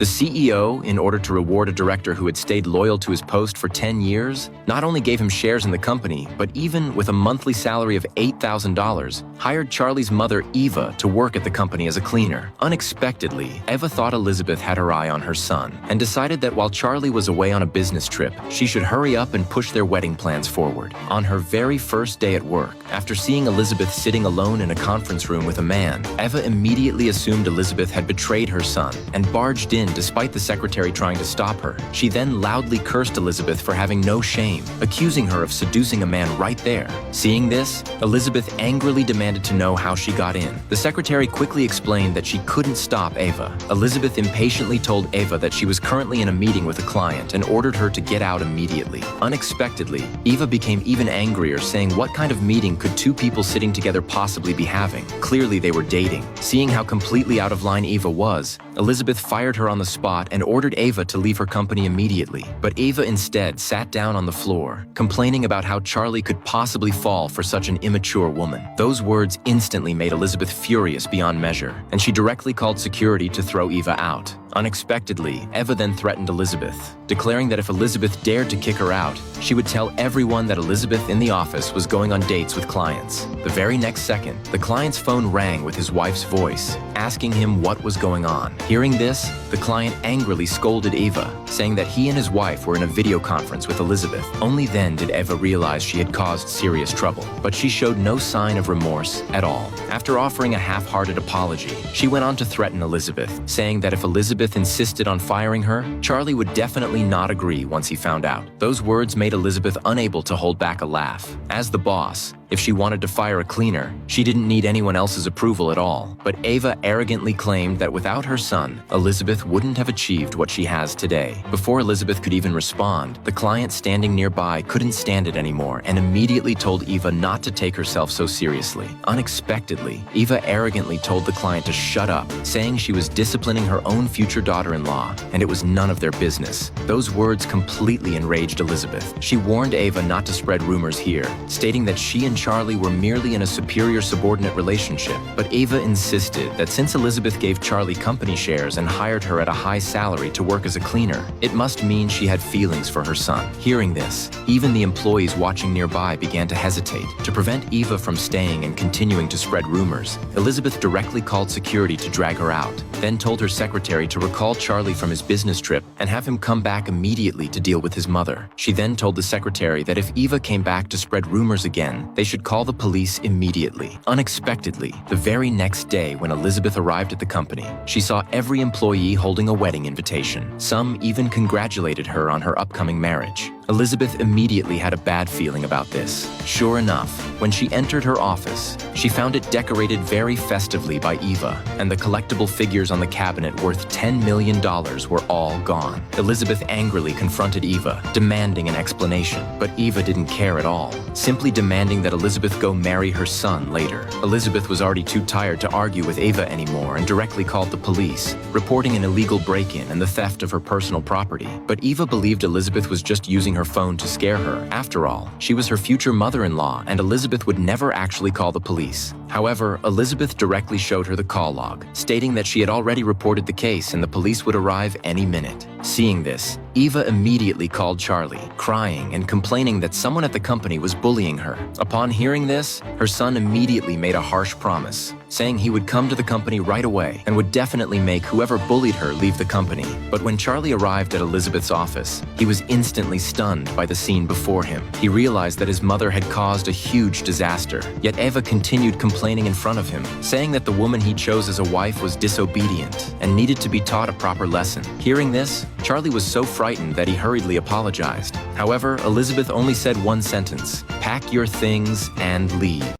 The CEO, in order to reward a director who had stayed loyal to his post for 10 years, not only gave him shares in the company, but even with a monthly salary of $8,000, hired Charlie's mother, Eva, to work at the company as a cleaner. Unexpectedly, Eva thought Elizabeth had her eye on her son and decided that while Charlie was away on a business trip, she should hurry up and push their wedding plans forward. On her very first day at work, after seeing Elizabeth sitting alone in a conference room with a man, Eva immediately assumed Elizabeth had betrayed her son and barged in despite the secretary trying to stop her. She then loudly cursed Elizabeth for having no shame, accusing her of seducing a man right there. Seeing this, Elizabeth angrily demanded to know how she got in. The secretary quickly explained that she couldn't stop Eva. Elizabeth impatiently told Eva that she was currently in a meeting with a client and ordered her to get out immediately. Unexpectedly, Eva became even angrier, saying what kind of meeting could two people sitting together possibly be having? Clearly they were dating. Seeing how completely out of line Eva was, Elizabeth fired her on the spot and ordered Eva to leave her company immediately. But Eva instead sat down on the floor, complaining about how Charlie could possibly fall for such an immature woman. Those words instantly made Elizabeth furious beyond measure, and she directly called security to throw Eva out. Unexpectedly, Eva then threatened Elizabeth, declaring that if Elizabeth dared to kick her out, she would tell everyone that Elizabeth in the office was going on dates with clients. The very next second, the client's phone rang with his wife's voice, asking him what was going on. Hearing this, the client angrily scolded Eva, saying that he and his wife were in a video conference with Elizabeth. Only then did Eva realize she had caused serious trouble, but she showed no sign of remorse at all. After offering a half-hearted apology, she went on to threaten Elizabeth, saying that if Elizabeth insisted on firing her, Charlie would definitely not agree once he found out. Those words made Elizabeth unable to hold back a laugh. As the boss, if she wanted to fire a cleaner, she didn't need anyone else's approval at all. But Eva arrogantly claimed that without her son, Elizabeth wouldn't have achieved what she has today. Before Elizabeth could even respond, the client standing nearby couldn't stand it anymore and immediately told Eva not to take herself so seriously. Unexpectedly, Eva arrogantly told the client to shut up, saying she was disciplining her own future daughter-in-law, and it was none of their business. Those words completely enraged Elizabeth. She warned Eva not to spread rumors here, stating that she and Charlie were merely in a superior-subordinate relationship. But Eva insisted that since Elizabeth gave Charlie company shares and hired her at a high salary to work as a cleaner, it must mean she had feelings for her son. Hearing this, even the employees watching nearby began to hesitate. To prevent Eva from staying and continuing to spread rumors, Elizabeth directly called security to drag her out, then told her secretary to recall Charlie from his business trip and have him come back immediately to deal with his mother. She then told the secretary that if Eva came back to spread rumors again, they should call the police immediately. Unexpectedly, the very next day when Elizabeth arrived at the company, she saw every employee holding a wedding invitation. Some even congratulated her on her upcoming marriage. Elizabeth immediately had a bad feeling about this. Sure enough, when she entered her office, she found it decorated very festively by Eva, and the collectible figures on the cabinet worth $10 million were all gone. Elizabeth angrily confronted Eva, demanding an explanation, but Eva didn't care at all, simply demanding that Elizabeth go marry her son later. Elizabeth was already too tired to argue with Eva anymore and directly called the police, reporting an illegal break-in and the theft of her personal property. But Eva believed Elizabeth was just using her phone to scare her. After all, she was her future mother-in-law, and Elizabeth would never actually call the police. However, Elizabeth directly showed her the call log, stating that she had already reported the case and the police would arrive any minute. Seeing this, Eva immediately called Charlie, crying and complaining that someone at the company was bullying her. Upon hearing this, her son immediately made a harsh promise, saying he would come to the company right away and would definitely make whoever bullied her leave the company. But when Charlie arrived at Elizabeth's office, he was instantly stunned by the scene before him. He realized that his mother had caused a huge disaster, yet Eva continued complaining in front of him, saying that the woman he chose as a wife was disobedient and needed to be taught a proper lesson. Hearing this, Charlie was so frightened that he hurriedly apologized. However, Elizabeth only said one sentence: "Pack your things and leave."